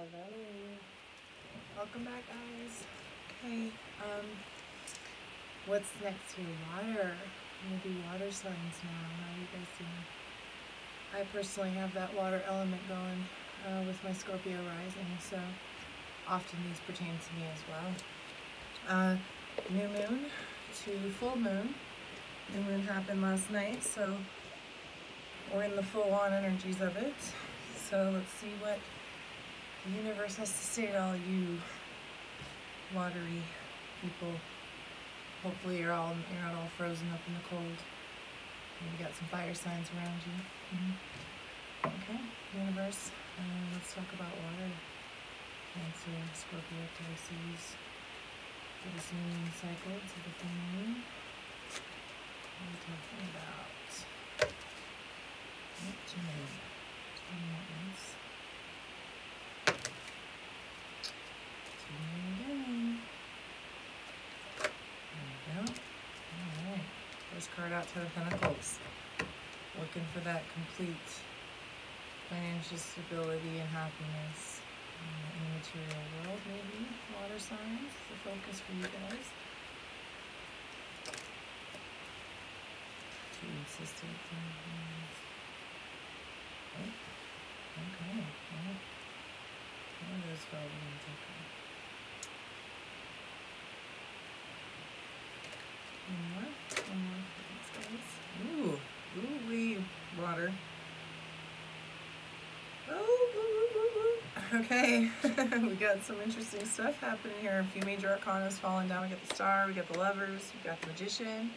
Hello. Welcome back, guys. Okay, what's next here? Water. I'm gonna do water signs now. How are you guys doing? I personally have that water element going with my Scorpio rising, so often these pertain to me as well. New moon to full moon. New moon happened last night, so we're in the full-on energies of it. So let's see what the universe has to say to all you watery people. Hopefully you're not all frozen up in the cold. Maybe got some fire signs around you. Okay, universe. Let's talk about water. Cancer, Scorpio, Pisces. For this new moon cycle to the full moon. What are we talking about? Gemini. Again. There we go. Alright. First card out, Ten of Pentacles. Looking for that complete financial stability and happiness in the material world, maybe. Water signs, the focus for you guys. Too insistent. Oh, okay. Well, one of those fell ones, okay. One more for these guys. Ooh-wee, water. Okay, we got some interesting stuff happening here. A few major arcanas falling down. We got the Star, we got the Lovers, we got the Magician.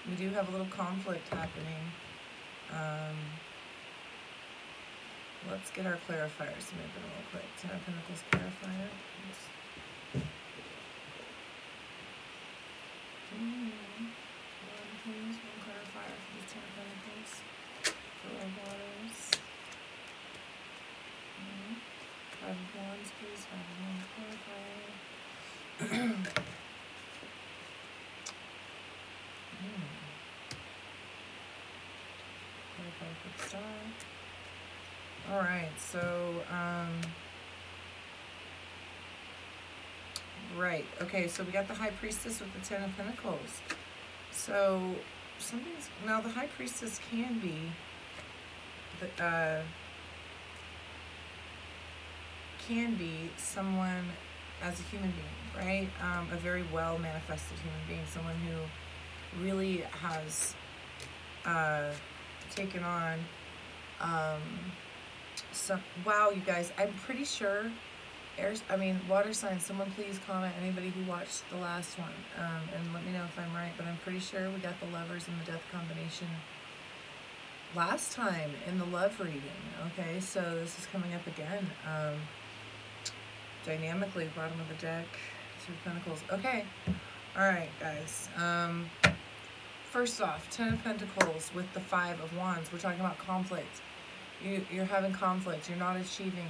We do have a little conflict happening. Let's get our clarifiers moving real quick. Ten of Pentacles clarifier. One clarifier for the Ten of Pentacles. For our waters. Five of Wands, please. Five of Wands clarifier. Clarifier for the Star. Alright, so, right, okay, so we got the High Priestess with the Ten of Pentacles. So, now the High Priestess can be, someone as a human being, right? A very well-manifested human being, someone who really has, taken on, wow, you guys, I'm pretty sure, water signs, someone please comment, anybody who watched the last one, and let me know if I'm right, but I'm pretty sure we got the Lovers and the Death combination last time in the love reading, okay, so this is coming up again, dynamically, bottom of the deck, Two of Pentacles, okay, alright, guys, first off, Ten of Pentacles with the Five of Wands, we're talking about conflict. You're having conflict, you're not achieving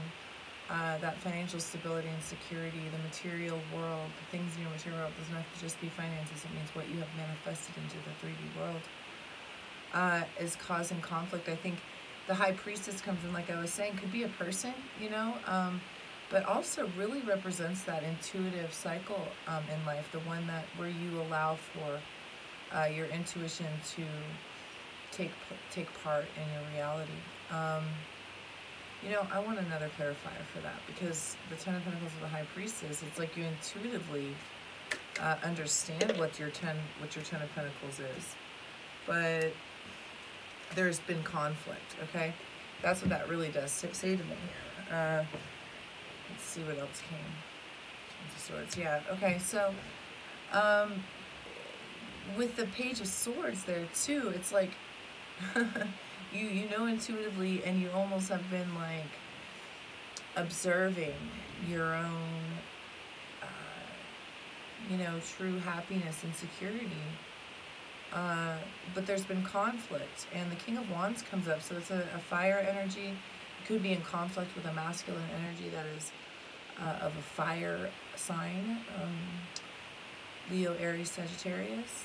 that financial stability and security, the material world, the things in your material world doesn't have to just be finances, it means what you have manifested into the 3D world is causing conflict. I think the High Priestess comes in, like I was saying, could be a person, you know, but also really represents that intuitive cycle in life, the one where you allow for your intuition to take part in your reality. You know, I want another clarifier for that, because the Ten of Pentacles with the High Priestess, it's like you intuitively understand what your Ten of Pentacles is, but there's been conflict, okay? That's what that really does say to me. Let's see what else came. Page of Swords, yeah, okay, so, with the Page of Swords there too, it's like, you know intuitively, and you almost have been like observing your own you know, true happiness and security, but there's been conflict, and the King of Wands comes up, so it's a fire energy. It could be in conflict with a masculine energy that is of a fire sign, Leo, Aries, Sagittarius.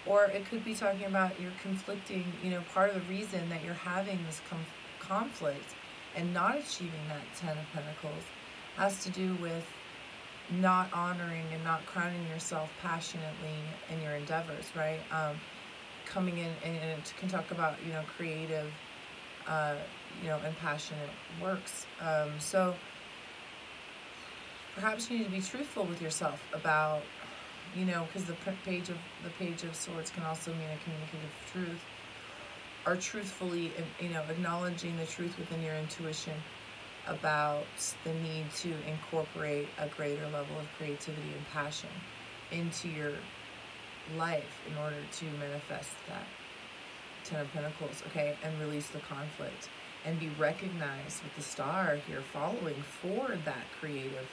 Or it could be talking about you're conflicting, you know, part of the reason that you're having this conflict and not achieving that Ten of Pentacles has to do with not honoring and not crowning yourself passionately in your endeavors, right? Coming in, and it can talk about, you know, creative, you know, and passionate works. So perhaps you need to be truthful with yourself about, you know, because the page of Swords can also mean a communicative truth, or truthfully, you know, acknowledging the truth within your intuition about the need to incorporate a greater level of creativity and passion into your life in order to manifest that Ten of Pentacles, okay, and release the conflict and be recognized with the Star here following for that creative,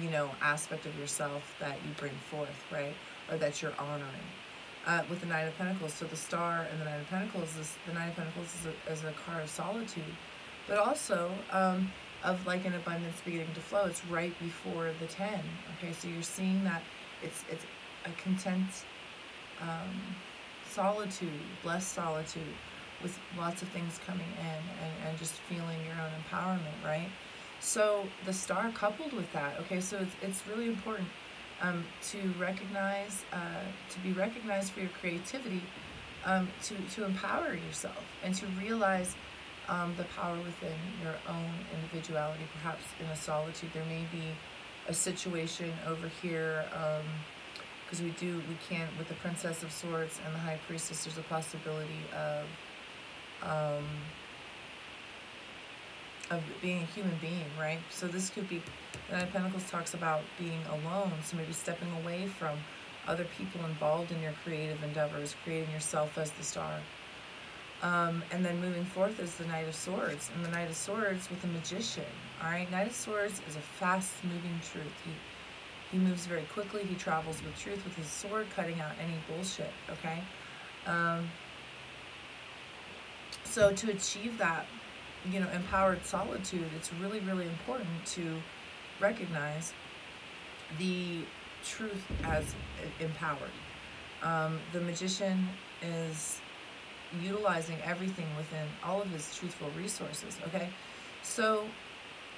you know, aspect of yourself that you bring forth, right, or that you're honoring. With the Nine of Pentacles, so the Star and the Nine of Pentacles, the Nine of Pentacles is a card of solitude, but also of like an abundance beginning to flow. It's right before the 10. Okay, so you're seeing that it's a content solitude, blessed solitude, with lots of things coming in, and just feeling your own empowerment, right? So the Star coupled with that, okay, so it's really important to recognize, to be recognized for your creativity, to empower yourself, and to realize the power within your own individuality. Perhaps in a solitude, there may be a situation over here, because we can, with the Princess of Swords and the High Priestess, there's a possibility of being a human being, right? So this could be, the Nine of Pentacles talks about being alone, so maybe stepping away from other people involved in your creative endeavors, creating yourself as the Star. And then moving forth is the Knight of Swords, and the Knight of Swords with the Magician, all right? Knight of Swords is a fast-moving truth. He moves very quickly. He travels with truth with his sword, cutting out any bullshit, okay? So to achieve that, you know, empowered solitude, it's really, really important to recognize the truth as empowered. The Magician is utilizing everything within all of his truthful resources, okay? So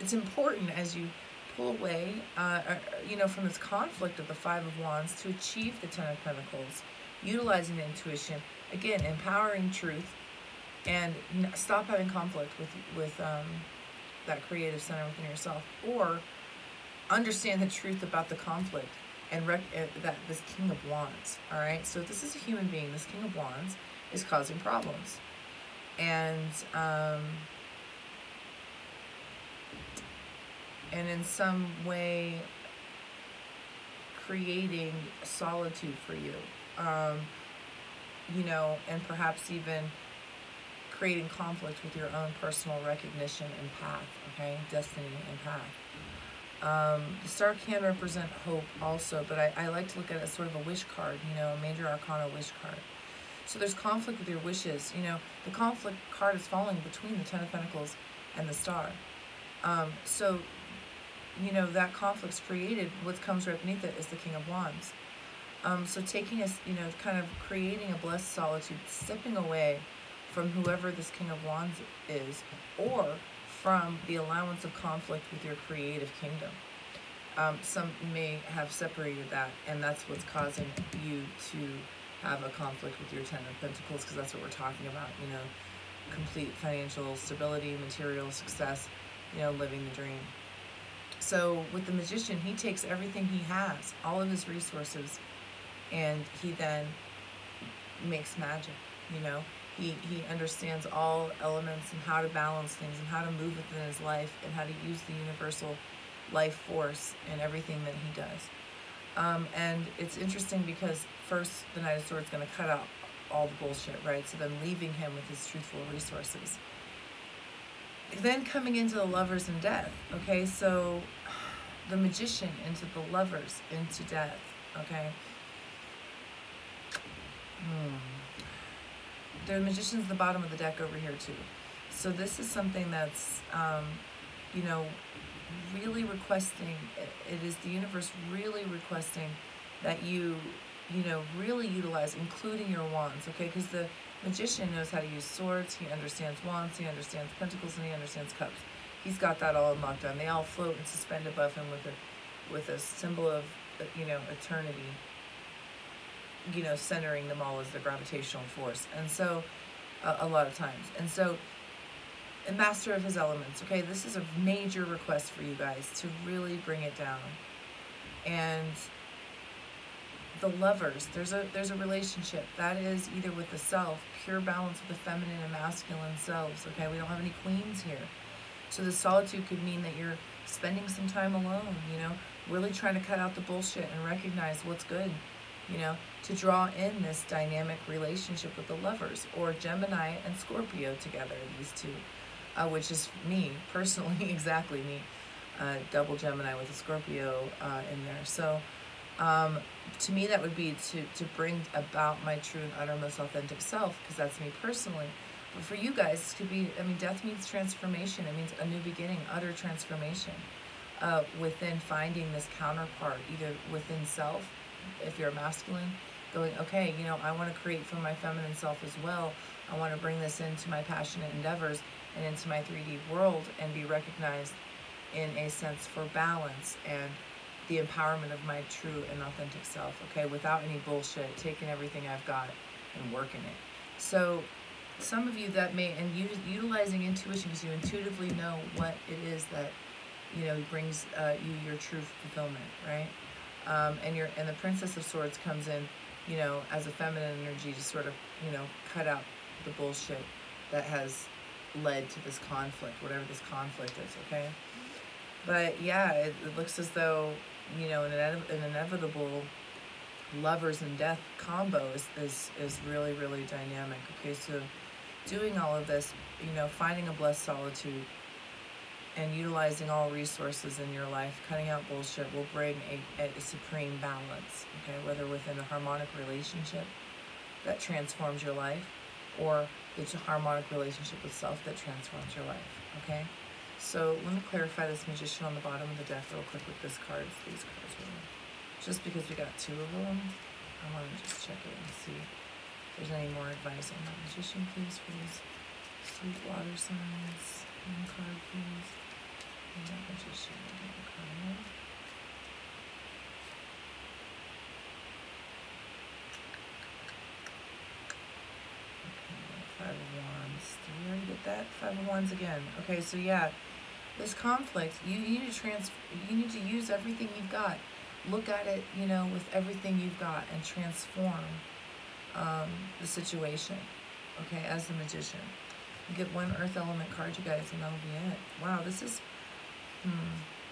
it's important as you pull away, you know, from this conflict of the Five of Wands to achieve the Ten of Pentacles, utilizing the intuition, again, empowering truth, and stop having conflict with that creative center within yourself, or understand the truth about the conflict and that this King of Wands, all right? So if this is a human being, this King of Wands is causing problems, and in some way creating solitude for you, you know, and perhaps even creating conflict with your own personal recognition and path, okay, destiny and path. The Star can represent hope also, but I like to look at it as sort of a wish card, you know, a major arcana wish card. So there's conflict with your wishes, you know. The conflict card is falling between the Ten of Pentacles and the Star. So, you know, that conflict's created, what comes right beneath it is the King of Wands. So taking us, you know, kind of creating a blessed solitude, stepping away from whoever this King of Wands is, or from the allowance of conflict with your creative kingdom. Some may have separated that, and that's what's causing you to have a conflict with your Ten of Pentacles, because that's what we're talking about, you know, complete financial stability, material success, you know, living the dream. So with the Magician, he takes everything he has, all of his resources, and he then makes magic, you know. He understands all elements and how to balance things and how to move within his life and how to use the universal life force in everything that he does. And it's interesting because first the Knight of Swords is going to cut out all the bullshit, right? So then leaving him with his truthful resources. Then coming into the Lovers and Death, okay? So the Magician into the Lovers, into Death, okay? The Magician's the bottom of the deck over here too. So this is something that's, you know, really requesting, it is the universe really requesting that you know, really utilize, including your wands, okay? Because the Magician knows how to use swords, he understands wands, he understands pentacles, and he understands cups. He's got that all unlocked on. They all float and suspend above him with a symbol of, eternity, centering them all as the gravitational force. And so, a lot of times. And so, a master of his elements. Okay, this is a major request for you guys to really bring it down. And the lovers, there's a relationship that is either with the self, pure balance with the feminine and masculine selves. Okay, we don't have any queens here. So the solitude could mean that you're spending some time alone, really trying to cut out the bullshit and recognize what's good, to draw in this dynamic relationship with the lovers, or Gemini and Scorpio together, these two, which is me, personally, exactly me, double Gemini with a Scorpio in there. So to me, that would be to bring about my true and utter most authentic self, because that's me personally. But for you guys, it could be, death means transformation. It means a new beginning, utter transformation within finding this counterpart, either within self, if you're a masculine, going, okay, I want to create for my feminine self as well. I want to bring this into my passionate endeavors and into my 3D world and be recognized in a sense for balance and the empowerment of my true and authentic self, okay, without any bullshit, taking everything I've got and working it. So some of you that may, and utilizing intuition, because you intuitively know what it is that, brings you your true fulfillment, right? And the Princess of Swords comes in, as a feminine energy to sort of, cut out the bullshit that has led to this conflict, whatever this conflict is, okay? But yeah, it looks as though, an inevitable lovers and death combo is really, really dynamic. Okay, so doing all of this, finding a blessed solitude and utilizing all resources in your life, cutting out bullshit, will bring a supreme balance, okay, whether within a harmonic relationship that transforms your life, or the harmonic relationship with self that transforms your life, okay? So let me clarify this Magician on the bottom of the deck real quick with these cards. Just because we got two of them, I want to just check it and see if there's any more advice on that. Magician, please, for these sweet water signs. One card, please. And that Magician, one card. Okay, 5 of Wands. Did we already get that? 5 of Wands again. Okay, so yeah. This conflict, you need to use everything you've got. Look at it, with everything you've got, and transform the situation, okay, as the Magician. You get one earth element card, you guys, and that'll be it. Wow, this is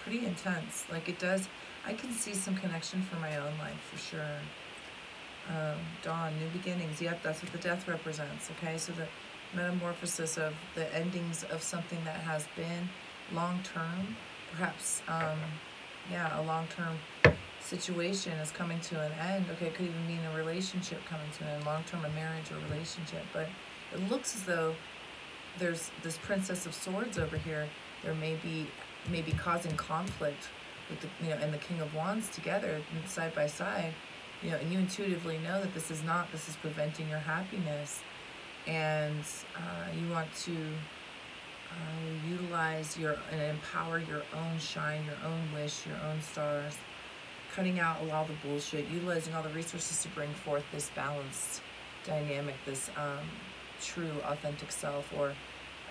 pretty intense. Like, it does, I can see some connection for my own life, for sure. Dawn, new beginnings. Yep, that's what the death represents, okay? So the metamorphosis of the endings of something that has been long-term, perhaps, a long-term situation is coming to an end. Okay, it could even mean a relationship coming to an end, long-term, a marriage or relationship. But it looks as though there's this Princess of Swords over here. There may be causing conflict with the, and the King of Wands together, side by side, and you intuitively know that this is preventing your happiness, and you want to utilize and empower your own shine, your own wish, your own stars, cutting out all the bullshit, utilizing all the resources to bring forth this balanced dynamic, this true authentic self, or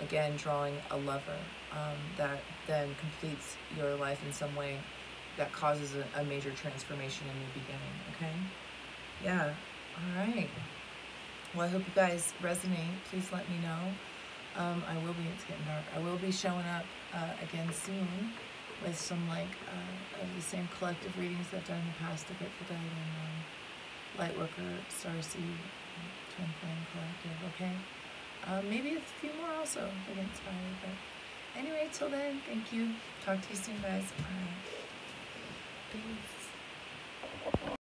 again drawing a lover that then completes your life in some way that causes a major transformation and new beginning. Okay, yeah, all right. Well, I hope you guys resonate. Please let me know. It's getting dark. I will be showing up again soon with some of the same collective readings that I've done in the past, the Grateful Dead and Lightworker, Starseed, Twin Flame Collective, okay? Maybe a few more also if I get inspired. But anyway, till then, thank you. Talk to you soon, guys. All right. Peace.